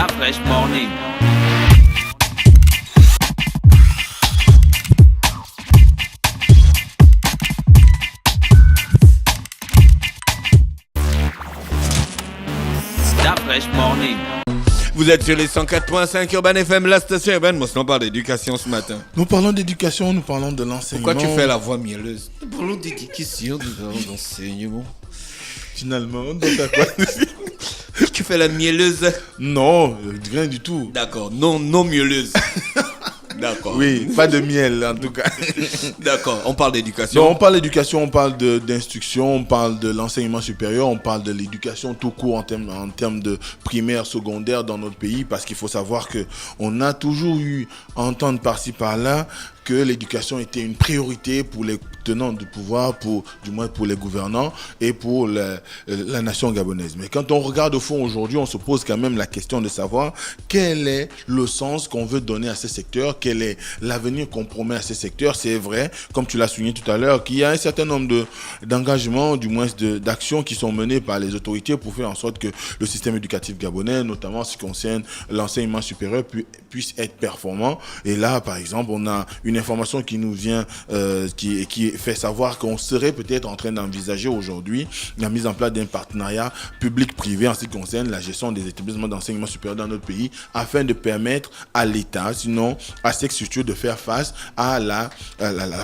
La Fresh Morning. La Fresh Morning. Vous êtes sur les 104.5 Urban FM, la station urbaine. Moi, on parle d'éducation ce matin. Nous parlons d'éducation, nous parlons de l'enseignement. Pourquoi tu fais la voix mielleuse? Nous parlons d'éducation, nous parlons d'enseignement. Finalement, donc à quoi? Tu fais la mielleuse? Non, rien du tout. D'accord, non mielleuse. D'accord. Oui, pas de miel en tout cas. D'accord, on parle d'éducation. Donc on parle d'éducation, on parle d'instruction, on parle de l'enseignement supérieur, on parle de l'éducation tout court en termes de primaire, secondaire dans notre pays, parce qu'il faut savoir qu'on a toujours eu à entendre par-ci par-là que l'éducation était une priorité pour les tenants du pouvoir, du moins pour les gouvernants et pour la nation gabonaise. Mais quand on regarde au fond aujourd'hui, on se pose quand même la question de savoir quel est le sens qu'on veut donner à ces secteurs, quel est l'avenir qu'on promet à ces secteurs. C'est vrai, comme tu l'as souligné tout à l'heure, qu'il y a un certain nombre d'engagements, du moins d'actions qui sont menées par les autorités pour faire en sorte que le système éducatif gabonais, notamment en ce qui concerne l'enseignement supérieur, puisse être performant. Et là, par exemple, on a une information qui nous vient, qui fait savoir qu'on serait peut-être en train d'envisager aujourd'hui la mise en place d'un partenariat public-privé en ce qui concerne la gestion des établissements d'enseignement supérieur dans notre pays, afin de permettre à l'État, sinon à ces structures, de faire face à la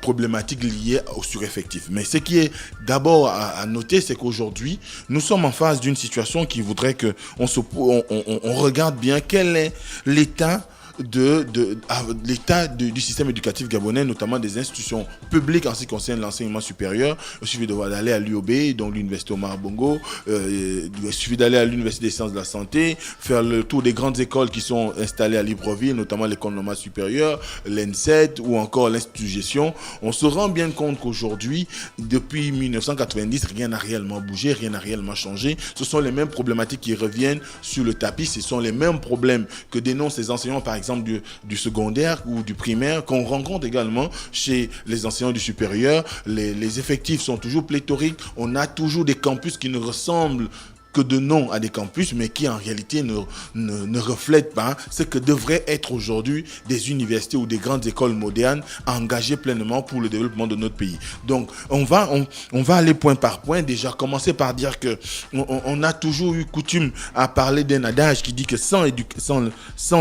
problématique liée au sureffectif. Mais ce qui est d'abord à noter, c'est qu'aujourd'hui, nous sommes en face d'une situation qui voudrait qu'on regarde bien quel est l'état du système éducatif gabonais, notamment des institutions publiques en ce qui concerne l'enseignement supérieur. Il suffit d'aller à l'UOB, donc l'université Omar Bongo, il suffit d'aller à l'université des sciences de la santé, faire le tour des grandes écoles qui sont installées à Libreville, notamment l'école normale supérieure, l'ENSET ou encore l'Institut de gestion. On se rend bien compte qu'aujourd'hui, depuis 1990, rien n'a réellement bougé, rien n'a réellement changé. Ce sont les mêmes problématiques qui reviennent sur le tapis, ce sont les mêmes problèmes que dénoncent les enseignants, par exemple, du secondaire ou du primaire, qu'on rencontre également chez les enseignants du supérieur. Les effectifs sont toujours pléthoriques. On a toujours des campus qui ne ressemblent que de nom à des campus, mais qui en réalité ne reflètent pas ce que devraient être aujourd'hui des universités ou des grandes écoles modernes engagées pleinement pour le développement de notre pays. Donc, on va aller point par point. Déjà, commencer par dire que on a toujours eu coutume à parler d'un adage qui dit que sans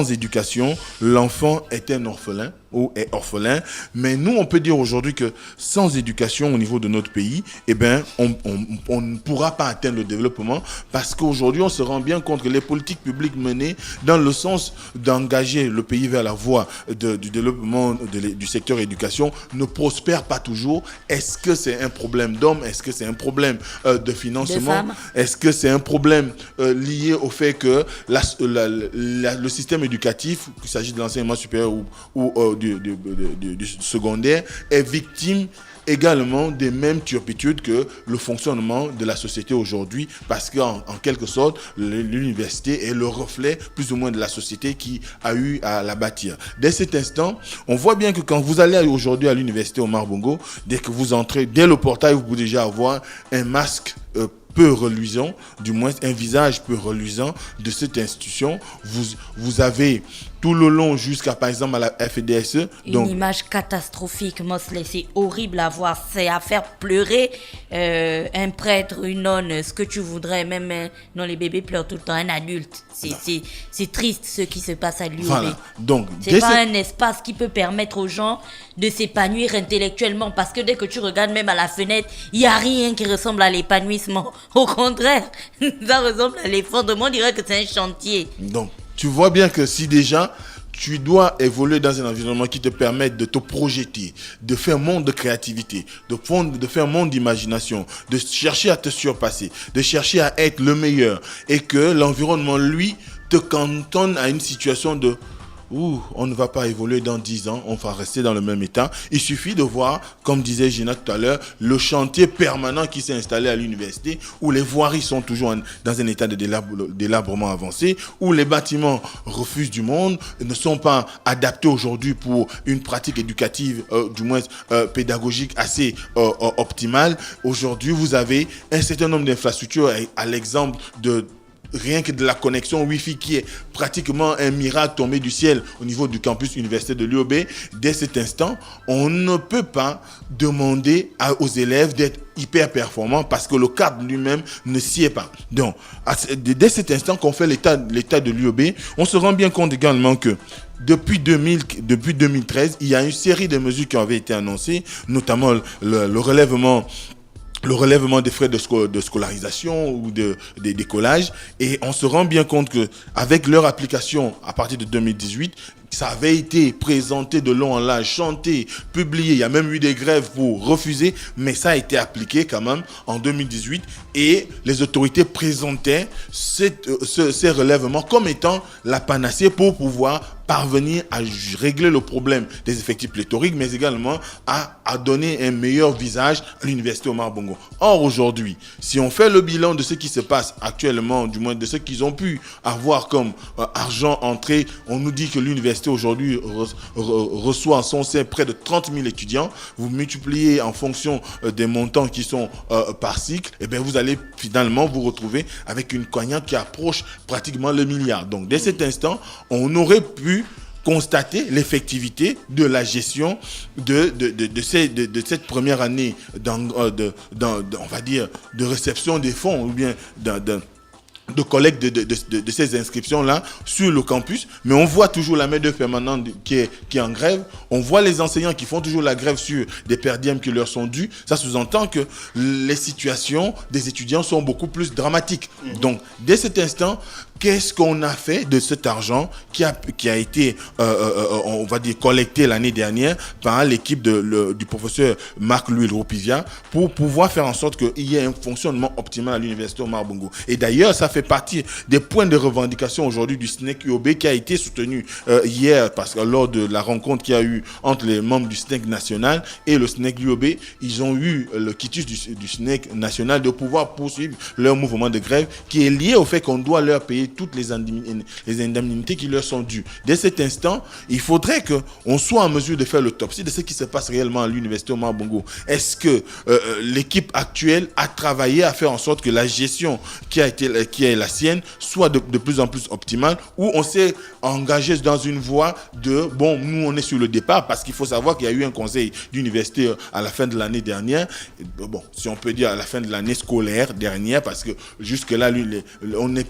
éducation, l'enfant est un orphelin ou est orphelin. Mais nous, on peut dire aujourd'hui que sans éducation au niveau de notre pays, eh ben, on ne pourra pas atteindre le développement, parce qu'aujourd'hui, on se rend bien compte que les politiques publiques menées dans le sens d'engager le pays vers la voie du développement du secteur éducation ne prospèrent pas toujours. Est-ce que c'est un problème d'hommes? Est-ce que c'est un problème de financement? Est-ce que c'est un problème lié au fait que le système éducatif, qu'il s'agisse de l'enseignement supérieur ou du secondaire, est victime également des mêmes turpitudes que le fonctionnement de la société aujourd'hui, parce qu'en quelque sorte, l'université est le reflet plus ou moins de la société qui a eu à la bâtir. Dès cet instant, on voit bien que quand vous allez aujourd'hui à l'université Omar Bongo, dès que vous entrez, dès le portail, vous pouvez déjà avoir un masque peu reluisant, du moins un visage peu reluisant de cette institution. Vous avez tout le long jusqu'à, par exemple, à la FEDSE. Une image catastrophique, Mosley, c'est horrible à voir, c'est à faire pleurer un prêtre, une nonne, ce que tu voudrais, même non, les bébés pleurent tout le temps, un adulte. C'est triste ce qui se passe à l'UOB. Voilà. Donc, c'est pas un espace qui peut permettre aux gens de s'épanouir intellectuellement, parce que dès que tu regardes même à la fenêtre, il n'y a rien qui ressemble à l'épanouissement. Au contraire, ça ressemble à l'effondrement, on dirait que c'est un chantier. Donc, tu vois bien que si déjà tu dois évoluer dans un environnement qui te permette de te projeter, de faire un monde de créativité, de faire un monde d'imagination, de chercher à te surpasser, de chercher à être le meilleur, et que l'environnement, lui, te cantonne à une situation de on ne va pas évoluer dans 10 ans, on va rester dans le même état. Il suffit de voir, comme disait Gina tout à l'heure, le chantier permanent qui s'est installé à l'université, où les voiries sont toujours dans un état de délabrement avancé, où les bâtiments refusent du monde, ne sont pas adaptés aujourd'hui pour une pratique éducative, du moins pédagogique assez optimale. Aujourd'hui, vous avez un certain nombre d'infrastructures, à l'exemple rien que de la connexion Wi-Fi qui est pratiquement un miracle tombé du ciel au niveau du campus universitaire de l'UOB, dès cet instant, on ne peut pas demander aux élèves d'être hyper performants parce que le cadre lui-même ne s'y est pas. Donc, dès cet instant qu'on fait l'état de l'UOB, on se rend bien compte également que depuis 2013, il y a une série de mesures qui avaient été annoncées, notamment le relèvement des frais de scolarisation ou des collages, et on se rend bien compte que avec leur application à partir de 2018, ça avait été présenté de long en large, chanté, publié. Il y a même eu des grèves pour refuser, mais ça a été appliqué quand même en 2018 et les autorités présentaient ces relèvements comme étant la panacée pour pouvoir parvenir à régler le problème des effectifs pléthoriques, mais également à donner un meilleur visage à l'université Omar Bongo. Or, aujourd'hui, si on fait le bilan de ce qui se passe actuellement, du moins de ce qu'ils ont pu avoir comme argent entré, on nous dit que l'université aujourd'hui reçoit en son sein près de 30 000 étudiants. Vous multipliez en fonction des montants qui sont par cycle, et bien vous allez finalement vous retrouver avec une cagnotte qui approche pratiquement le milliard. Donc, dès cet instant, on aurait pu constater l'effectivité de la gestion de cette première année on va dire, de réception des fonds ou bien de collecte de ces inscriptions-là sur le campus, mais on voit toujours la main-d'œuvre permanente qui est en grève, on voit les enseignants qui font toujours la grève sur des per diem qui leur sont dus. Ça sous-entend que les situations des étudiants sont beaucoup plus dramatiques. Donc, dès cet instant, qu'est-ce qu'on a fait de cet argent qui a été, on va dire, collecté l'année dernière par l'équipe du professeur Marc-Louis Ropivia pour pouvoir faire en sorte qu'il y ait un fonctionnement optimal à l'université Omar Bongo. Et d'ailleurs, ça fait partie des points de revendication aujourd'hui du SNEC UOB qui a été soutenu hier parce que lors de la rencontre qu'il y a eu entre les membres du SNEC national et le SNEC UOB, ils ont eu le quitus du SNEC national de pouvoir poursuivre leur mouvement de grève qui est lié au fait qu'on doit leur payer toutes les indemnités qui leur sont dues. Dès cet instant, il faudrait qu'on soit en mesure de faire l'autopsie de ce qui se passe réellement à l'université Omar Bongo. Est-ce que l'équipe actuelle a travaillé à faire en sorte que la gestion qui est la sienne soit de plus en plus optimale, ou on s'est engagé dans une voie de nous on est sur le départ, parce qu'il faut savoir qu'il y a eu un conseil d'université à la fin de l'année dernière, si on peut dire à la fin de l'année scolaire dernière, parce que jusque là on n'est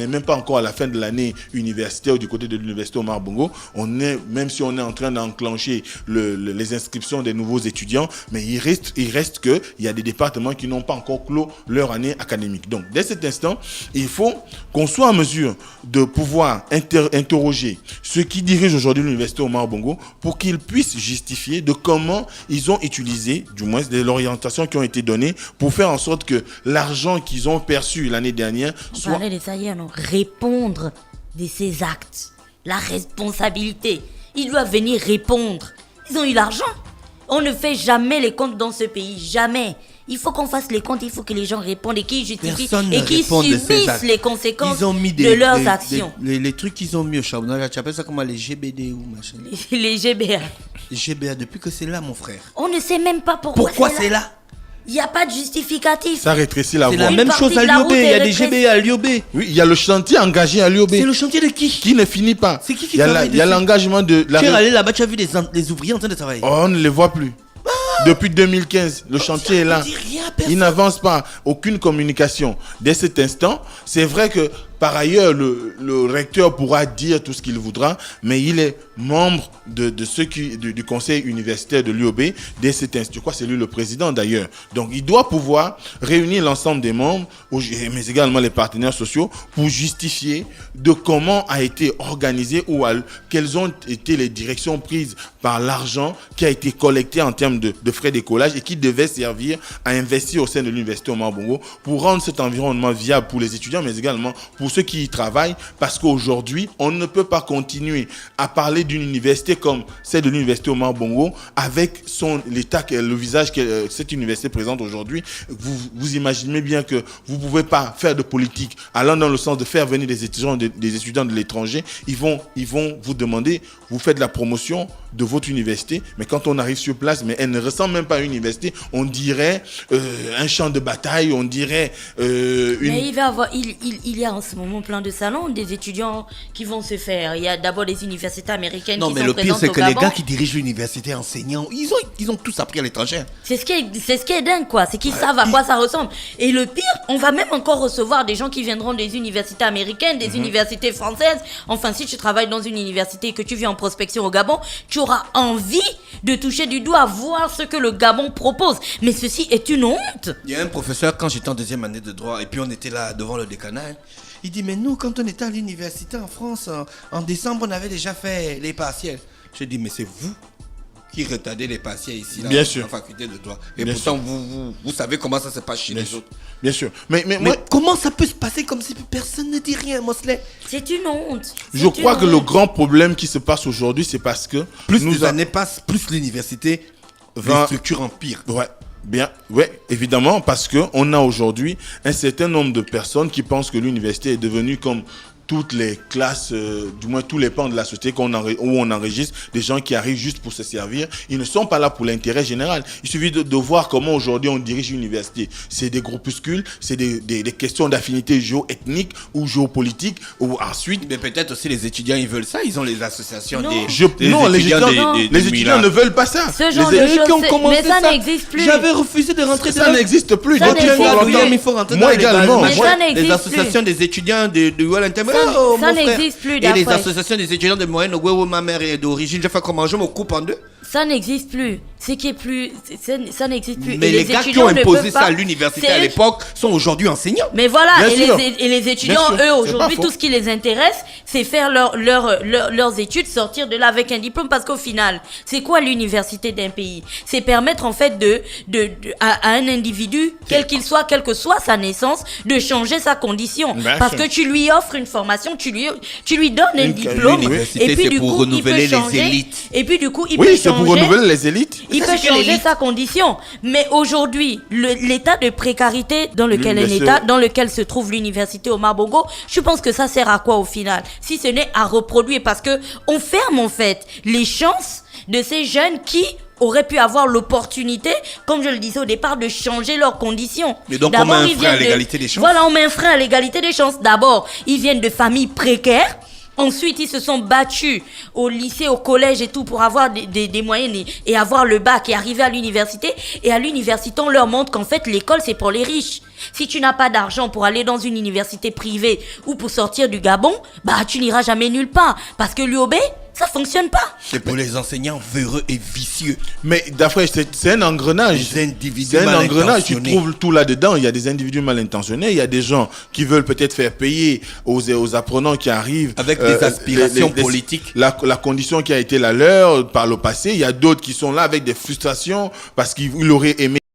même pas encore à la fin de l'année universitaire du côté de l'université Omar Bongo. Même si on est en train d'enclencher les inscriptions des nouveaux étudiants, mais il reste qu'il y a des départements qui n'ont pas encore clos leur année académique. Donc, dès cet instant, il faut qu'on soit en mesure de pouvoir interroger ceux qui dirigent aujourd'hui l'université Omar Bongo pour qu'ils puissent justifier de comment ils ont utilisé, du moins de l'orientation qui ont été données, pour faire en sorte que l'argent qu'ils ont perçu l'année dernière soit... On parlait de ça hier, non ? Répondre de ces actes. La responsabilité. Ils doivent venir répondre. Ils ont eu l'argent. On ne fait jamais les comptes dans ce pays. Jamais. Il faut qu'on fasse les comptes, il faut que les gens répondent et qu'ils justifient et qu'ils subissent les conséquences de leurs actions. Les trucs qu'ils ont mis au charbonnage, tu appelles ça comment, les GBD ou machin? Les GBA. Les GBA, depuis que c'est là, mon frère. On ne sait même pas pourquoi c'est là. Il n'y a pas de justificatif. Ça rétrécit la voie. C'est la même chose à l'UOB, il y a des GBA à l'UOB. Oui, il y a le chantier engagé à l'UOB. C'est le chantier de qui? Qui ne finit pas. C'est qui Il y a l'engagement de... Tu es allé là-bas, tu as vu les ouvriers en train de travailler. Oh, on ne les voit plus. Depuis 2015, le chantier est là. Il n'avance pas. Aucune communication. Dès cet instant, c'est vrai que par ailleurs, le recteur pourra dire tout ce qu'il voudra, mais il est membre du conseil universitaire de l'UOB. Dès cet instant, je crois que c'est lui le président d'ailleurs. Donc, il doit pouvoir réunir l'ensemble des membres, mais également les partenaires sociaux, pour justifier de comment a été organisé ou quelles ont été les directions prises par l'argent qui a été collecté en termes de frais d'écolage et qui devait servir à investir au sein de l'université Omar Bongo pour rendre cet environnement viable pour les étudiants, mais également pour ceux qui y travaillent, parce qu'aujourd'hui, on ne peut pas continuer à parler d'une université comme celle de l'université Omar Bongo avec l'état, le visage que cette université présente aujourd'hui. Vous imaginez bien que vous ne pouvez pas faire de politique allant dans le sens de faire venir des étudiants de l'étranger. Ils vont vous demander, vous faites la promotion de votre université, mais quand on arrive sur place, mais elle ne ressemble même pas à une université, on dirait un champ de bataille, on dirait Mais il y a en ce moment plein de salons des étudiants qui vont se faire. Il y a d'abord des universités américaines Non, qui mais sont le pire, présentes c'est au que les Gabon. gars qui dirigent l'université enseignants, ils ont tous appris à l'étranger. C'est ce qui est dingue, quoi. C'est qu'ils savent à quoi ça ressemble. Et le pire, on va même encore recevoir des gens qui viendront des universités américaines, des universités françaises. Enfin, si tu travailles dans une université et que tu viens en prospection au Gabon, tu auras envie de toucher du doigt, voir ce que le Gabon propose. Mais ceci est une honte. Il y a un professeur, quand j'étais en deuxième année de droit, et puis on était là devant le décanat, il dit, mais nous, quand on était à l'université en France, en décembre, on avait déjà fait les partiels. Je dis, mais c'est vous qui retardez les partiels ici, là, Bien sûr. en faculté de droit. Et Bien pourtant, vous savez comment ça se passe chez les autres. Bien sûr. Mais Mais moi, comment ça peut se passer comme si personne ne dit rien, Mosley? C'est une honte. je crois que le grand problème qui se passe aujourd'hui, c'est parce que Plus nous les années passent, plus l'université, Va- les structures empirent. Ouais, bien, ouais, évidemment, parce que on a aujourd'hui un certain nombre de personnes qui pensent que l'université est devenue comme toutes les classes, du moins tous les pans de la société où on enregistre des gens qui arrivent juste pour se servir. Ils ne sont pas là pour l'intérêt général. Il suffit de voir comment aujourd'hui on dirige l'université. C'est des groupuscules, c'est des questions d'affinité géoethnique ou géopolitique, ou ensuite... Mais peut-être aussi les étudiants, ils veulent ça. Ils ont les associations Non. Non, les étudiants, des les étudiants ne veulent pas ça. Ce genre Les de étudiants choses, qui ont commencé mais ça n'existe plus. J'avais refusé de rentrer ça n'existe plus. Ça depuis n'existe fort plus. longtemps. il faut rentrer Moi dans les également. Mais Moi- ça n'existe les associations des étudiants de Wellington. Ça n'existe plus, Et les d'après. associations des étudiants de moyenne, où ma mère est d'origine, j'ai fait comment je me coupe en deux. Ça n'existe plus. Ce qui est plus, ça n'existe plus. Mais Et les gars qui étudiants ont ne imposé peuvent ça pas- à l'université c'est à eux- l'époque sont aujourd'hui enseignants. Mais voilà, Bien sûr. et les étudiants, Bien sûr, eux, c'est aujourd'hui, pas faux. tout ce qui les intéresse, c'est faire leurs études, sortir de là avec un diplôme. Parce qu'au final, c'est quoi l'université d'un pays? C'est permettre, en fait, à un individu, quel qu'il soit, quelle que soit sa naissance, de changer sa condition. Bien Parce sûr. que tu lui offres une formation, tu lui donnes un diplôme. l'université, Et puis, c'est du pour coup, renouveler il peut les changer. élites. Et puis, du coup, il Oui, peut c'est pour changer. renouveler les élites. Il Ça, peut c'est quelle changer élite? sa condition. Mais aujourd'hui, l'état de précarité dans lequel se trouve l'université Omar Bongo, je pense que ça sert à quoi au final? Si ce n'est à reproduire, parce que on ferme en fait les chances de ces jeunes qui auraient pu avoir l'opportunité, comme je le disais au départ, de changer leurs conditions. Mais donc, D'abord, on met un ils frein à viennent l'égalité des chances. Voilà, on met un frein à l'égalité des chances. D'abord, ils viennent de familles précaires. Ensuite, ils se sont battus au lycée, au collège et tout pour avoir des moyens et avoir le bac et arriver à l'université. Et à l'université, on leur montre qu'en fait, l'école, c'est pour les riches. Si tu n'as pas d'argent pour aller dans une université privée ou pour sortir du Gabon, bah, tu n'iras jamais nulle part. Parce que l'UOB, ça fonctionne pas. C'est pour les enseignants véreux et vicieux. Mais d'après, c'est un engrenage. Des individus C'est un mal engrenage. Tu intentionnés. trouves tout là-dedans. Il y a des individus mal intentionnés. Il y a des gens qui veulent peut-être faire payer aux apprenants qui arrivent. Avec des aspirations politiques. La condition qui a été la leur par le passé. Il y a d'autres qui sont là avec des frustrations parce qu'ils auraient aimé